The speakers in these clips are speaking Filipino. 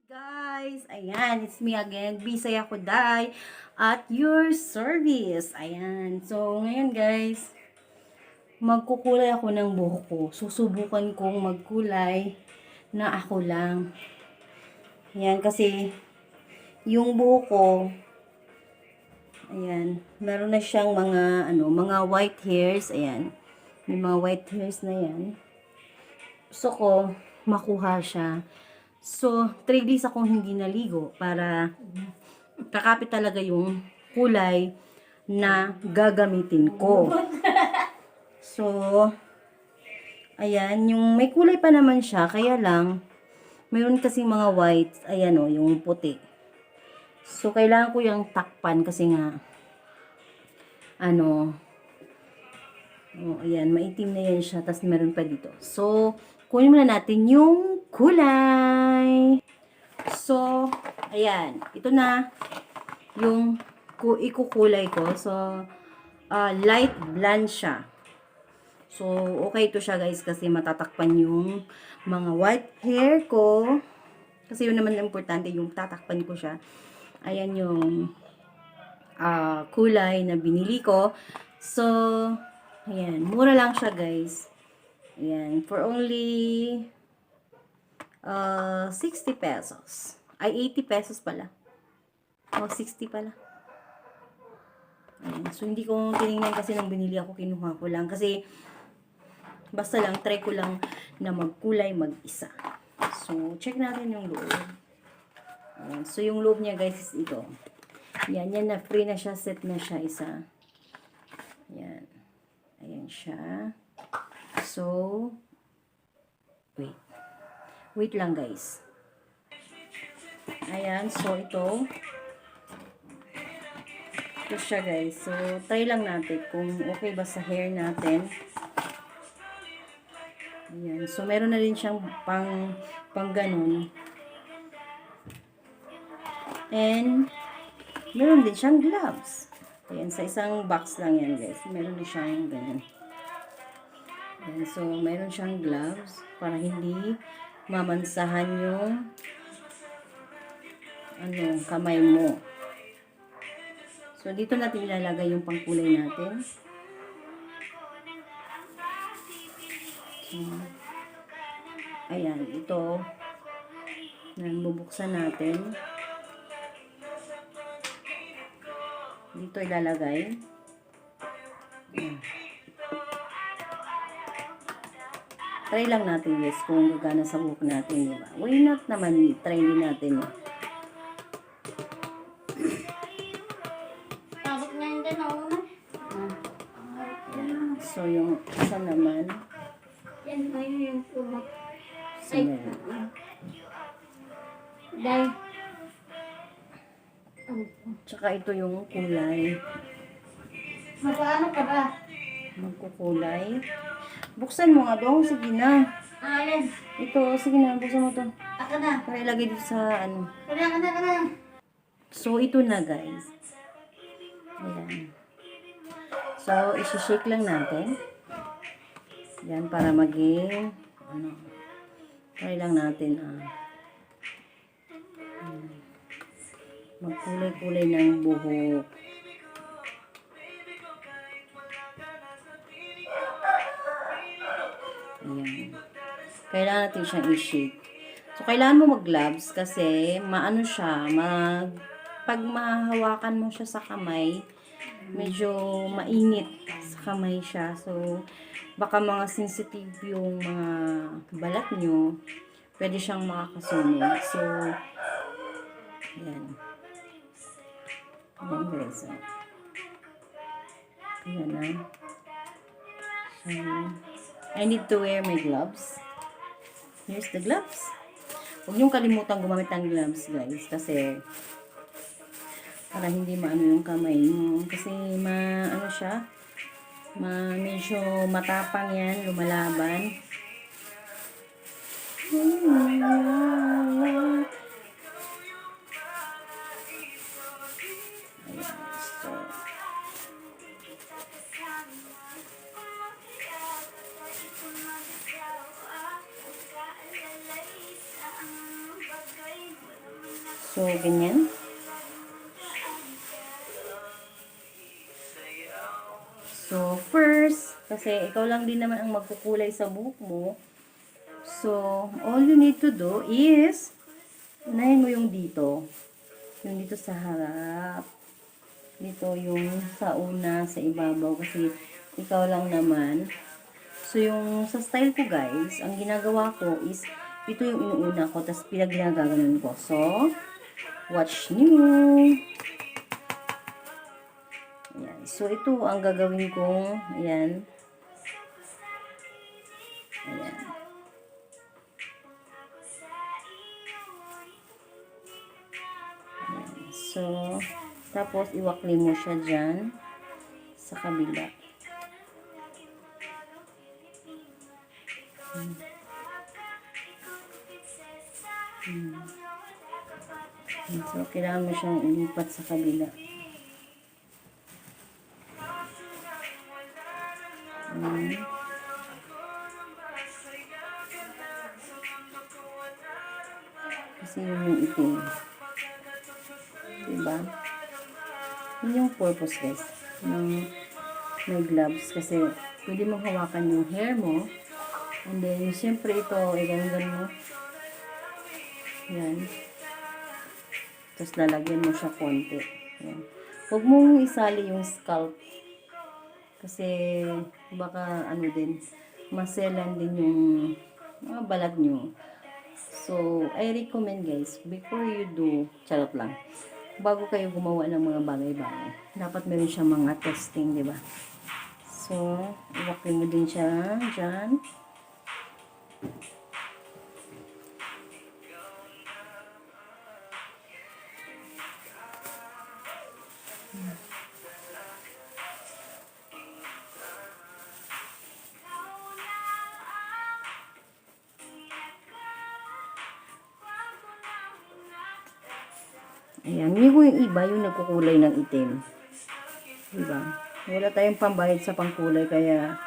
Guys, ayan, it's me again, Bisay ako Day, at your service. Ayan, so ngayon guys, magkukulay ako ng buhok ko. Susubukan kong magkulay na ako lang. Ayan, kasi yung buhok ko, ayan, meron na siyang mga white hairs. Ayan, may mga white hairs na yan. Gusto ko makuha siya. So, 3 days akong hindi naligo para kakapit talaga yung kulay na gagamitin ko. So, ayan, yung may kulay pa naman siya, kaya lang, mayroon kasing mga white, ayan o, yung puti. So, kailangan ko yung takpan kasi nga, ayan, maitim na yan siya, tas meron pa dito. So, kunin muna natin yung kulay. So, ayan. Ito na yung ikukulay ko. So, light blonde siya. So, okay ito siya guys kasi matatakpan yung mga white hair ko. Kasi yun naman importante, yung tatakpan ko siya. Ayan yung kulay na binili ko. So, ayan. Mura lang siya guys. Ayan. For only 60 pesos. Ay, 80 pesos pala. O, 60 pala. Ayan. So, hindi ko tinignan kasi nung binili ako, kinuha ko lang. Kasi, basta lang, try ko lang na magkulay mag-isa. So, check natin yung loob. Ayan. So, yung loob niya guys is ito. Yan, yan na. Free na siya. Set na siya isa. Ayan. Ayan siya. So, wait. Wait lang guys. Ayan, so ito siya guys. So, try lang natin kung okay ba sa hair natin. Ayan, so meron na rin siyang pang ganun. And, meron din siyang gloves. Ayan, sa isang box lang yan guys. Meron din siyang ganun. Ayan, so meron siyang gloves para hindi mamansahan yung kamay mo. So, dito natin ilalagay yung pangkulay natin. So, ayan, ito. Ayan, bubuksan natin. Dito ilalagay. Ayan. Try lang natin guys kung gagana sa buhok natin, diba? Why not naman, try din natin. So, yung isa naman. Yan ba yung pumak? Ay. Dahil. Tsaka ito yung kulay. Magpaano ka ba? Magkukulay. Buksan mo nga dong. Sige na. Alin? Ito, sige na. Buksan mo to. Aka na. Para ilagay dito sa Ka na. So, ito na guys. Ayan. So, isi-shake lang natin. Yan, para maging, try lang natin, magkulay-kulay ng buhok. Ayan. Kailangan natin siyang i-shake. So, kailangan mo mag-gloves kasi maano siya, pag mahahawakan mo siya sa kamay, medyo mainit sa kamay siya. So, baka mga sensitive yung mga balat nyo, pwede siyang makakasunog. So, ayan. Ayan guys. Ayan na. So, I need to wear my gloves. Here's the gloves. Huwag niyong kalimutan gumamit ng gloves guys. Kasi, para hindi maano yung kamay mo. Kasi, siya, medyo matapang yan, lumalaban. Ayan, so, So, ganyan. So, first, kasi ikaw lang din naman ang magkukulay sa buhok mo. So, all you need to do is, unahin mo yung dito. Yung dito sa harap. Dito yung sa una, sa ibabaw. Kasi ikaw lang naman. So, yung sa style ko guys, ang ginagawa ko is, ito yung inuuna ko, tapos pinagginagaganon ko. So, watch nyo. Ayan. So, ito ang gagawin kong, ayan. Ayan. Ayan. So, tapos iwakli mo siya dyan sa kabila. So, kailangan mo siyang ilipat sa kabila. Kasi yun yung itim. Diba? Yun yung purpose guys. Ng may gloves. Kasi pwede mong hawakan yung hair mo. And then, siyempre ito, iganggan mo. Yan. Tapos lalagyan mo siya konti. Yan. Huwag mong isali yung scalp. Kasi baka ano din, maselan din yung mga balat nyo. So, I recommend guys, before you do, charot lang, bago kayo gumawa ng mga bagay-bagay, dapat meron siyang mga testing, di ba? So, iwakin mo din siya dyan. Ayan, yung iba yung nagkukulay ng itim. Diba? Wala tayong pambayad sa pangkulay, kaya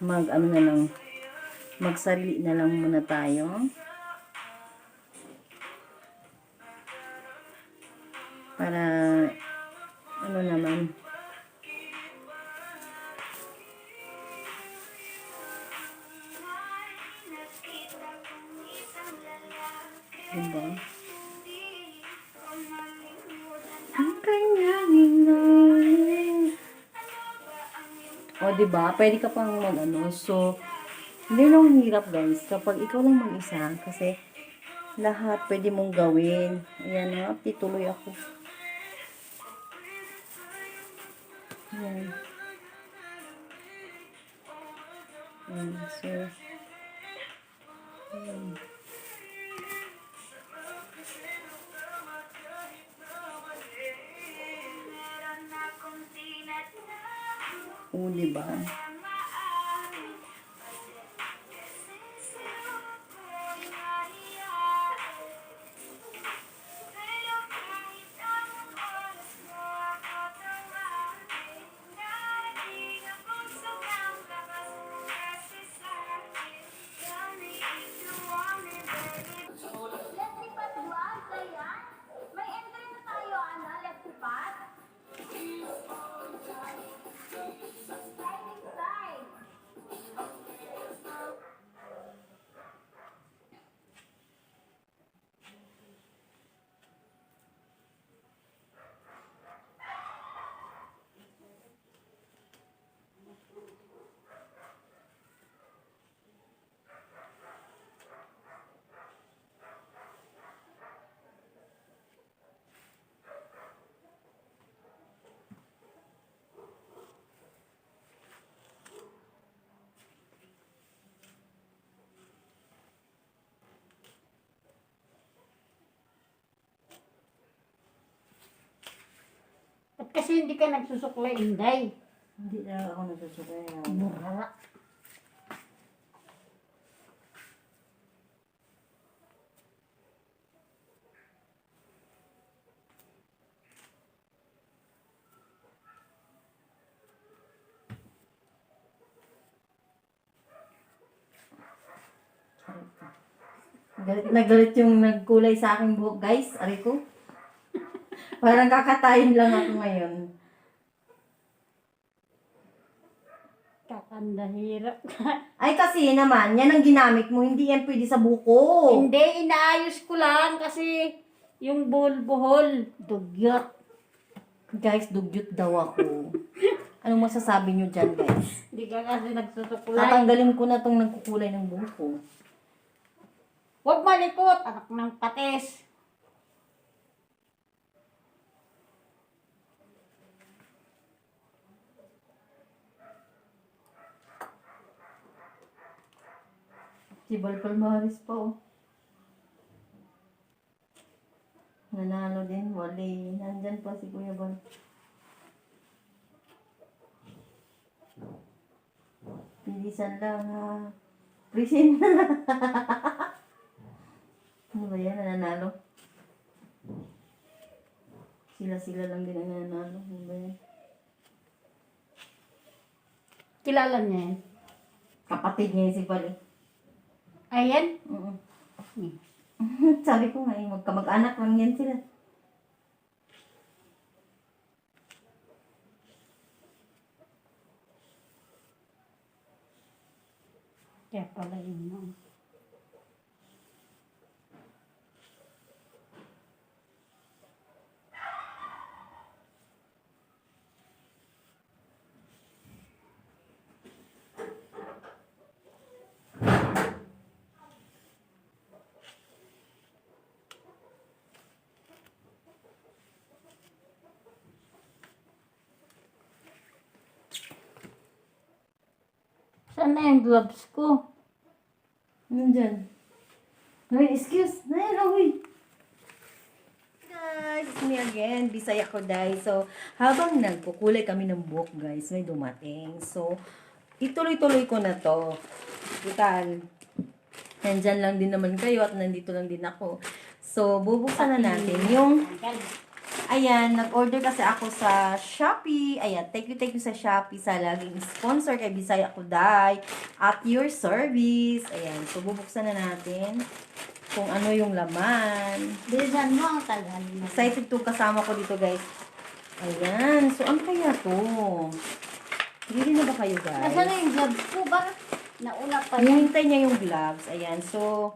ano na lang, magsarili na lang muna tayo. Para, ano naman, diba? Ang kanyang inoy. O, diba? Pwede ka pang mag-ano. So, hindi lang hirap guys. Kapag ikaw lang mag-isa. Kasi, lahat pwede mong gawin. Ayan na, tituloy ako. Ayan. Ayan. So, ayan. O, diba? May entry na tayo, ano? Left to pass? Sliding side. At kasi hindi ka nagsusuklay, Inday. Hindi na ako nasusuka. Mura. Galit na galit yung nagkulay sa aking buhok, guys. Aray ko. Parang kakatayin lang ako ngayon. Kakandahirap. Ay, kasi naman, yan ang ginamit mo. Hindi yan pwede sa buko. Hindi, inaayos ko lang kasi yung buhol-buhol, dugyot. Guys, dugyot daw ako. Anong masasabi nyo dyan, guys? Hindi ka kasi nagsusuklay. Tatanggalin ko na tong nagkukulay ng buhok ko. Huwag malikot, anak ng pates. Si Bal Palmaris pa, oh. Nanalo din, wali. Nandyan pa si Kuya Bal. Pilisan lang, ha. Prisin na. Ano ba yan? Nananalo? Sila-sila lang din ang nananalo. Ano ba yan? Kilala niya yan. Kapatid niya yung si Bal, eh. Ayan. Oo. Sabi ko nga, eh, magkamag-anak lang yan sila. Kaya pala yun. No? Saan na yung gloves ko? Nandyan. Hoy, excuse. Nayan, uy. Guys, it's me again. Bisaya ko, guys. So, habang nagkukulay kami ng buhok, guys, may dumating. So, ituloy-tuloy ko na to. Total. Nandyan lang din naman kayo at nandito lang din ako. So, bubuksan na natin yung... Ayan, nag-order kasi ako sa Shopee. Ayan, thank you sa Shopee sa laging sponsor kay Bisaya Kuday at your service. Ayan, so bubuksan na natin kung ano yung laman. Bilisan mo ang tagal. Excited to kasama ko dito, guys. Ayan, so ano kaya to? Ready na ba kayo, guys? Nasaan na yung gloves ko? Bakit nauna pa yan? Hinihintay niya yung gloves. Ayan, so...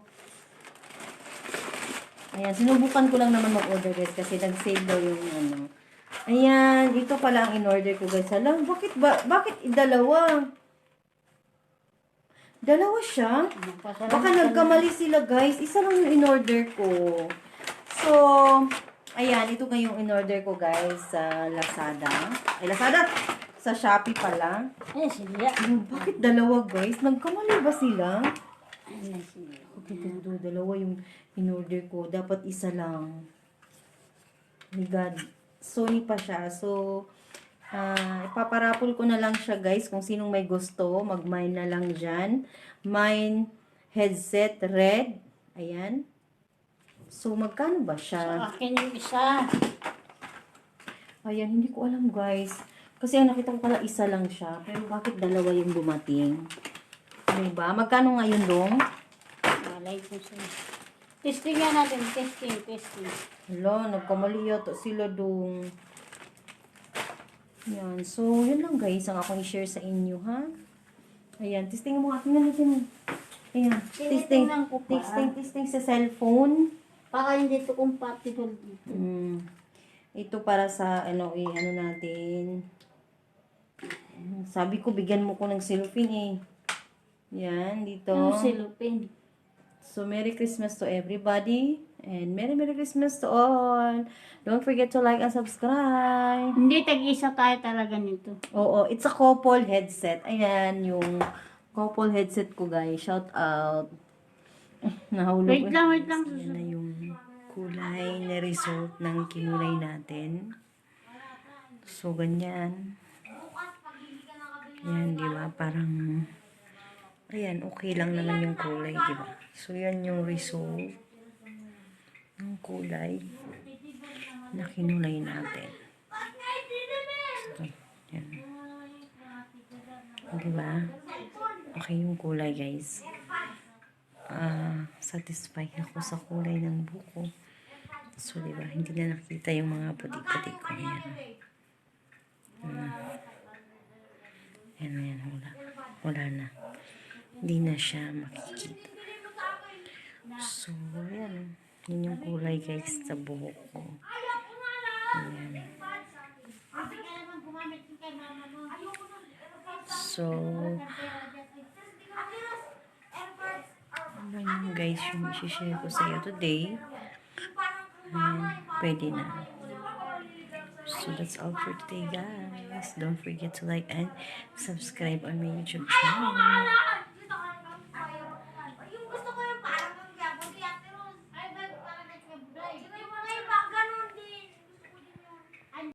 Ayan, sinubukan ko lang naman mag-order, guys, kasi nag-save daw yung ano. Ayan, ito pala ang in-order ko, guys. Alam, bakit dalawa? Dalawa siya? Baka nagkamali sila, guys. Isa lang yung in-order ko. So, ayan, ito nga yung in-order ko, guys, sa Lazada. Ay, Lazada! Sa Shopee pala. Ay, sila. Bakit dalawa, guys? Nagkamali ba sila? Ay, sila. Okay, dalawa yung in-order ko. Dapat isa lang. My God. Sony pa siya. So, ipaparapol ko na lang siya, guys. Kung sinong may gusto, mag-mine na lang dyan. Mine headset red. Ayan. So, magkano ba Sa siya? akin yung isa. Ayan, hindi ko alam, guys. Kasi ang nakita ko pala isa lang siya. Pero bakit dalawa yung dumating? Diba? Magkano ngayon dong? Malay ko siya. Testing nga natin. Testing. Hala, nagkamali yata sila dong. Yan. So, yun lang, guys. Ang akong i-share sa inyo, ha? Ayan. Testing mo. Tingnan natin. Ayan. Testing. Tinitingnan ko pa. Testing sa cellphone. Baka hindi ito compatible dito. Ito para sa, ano natin. Sabi ko, bigyan mo ko ng cellophane, eh. Yan, dito. Ano silupin? So, Merry Christmas to everybody. And Merry Christmas to all. Don't forget to like and subscribe. Hindi, tag-isa tayo talaga nito. Oo, it's a couple headset. Ayan, yung couple headset ko, guys. Shout out. Nahulog. Wait lang. Yan na yung kulay na result ng kinulay natin. So, ganyan. Ayan, di ba? Parang, ayan, okay lang naman yung kulay, di ba? So, yan yung result ng kulay na kinulay natin. So, yan. Di ba? Okay yung kulay, guys. satisfied ako sa kulay ng buko. So, di ba, hindi na nakita yung mga puti-puti ko. Ayan. Ayan, wala. Wala na. Hindi na siya makikita. So, ayan. Yun yung kulay, guys, sa buhok ko. Ayan. So, yun guys, yung isi-share ko sa iyo today. Pwede na. So, that's all for today, guys. Don't forget to like and subscribe on my YouTube channel.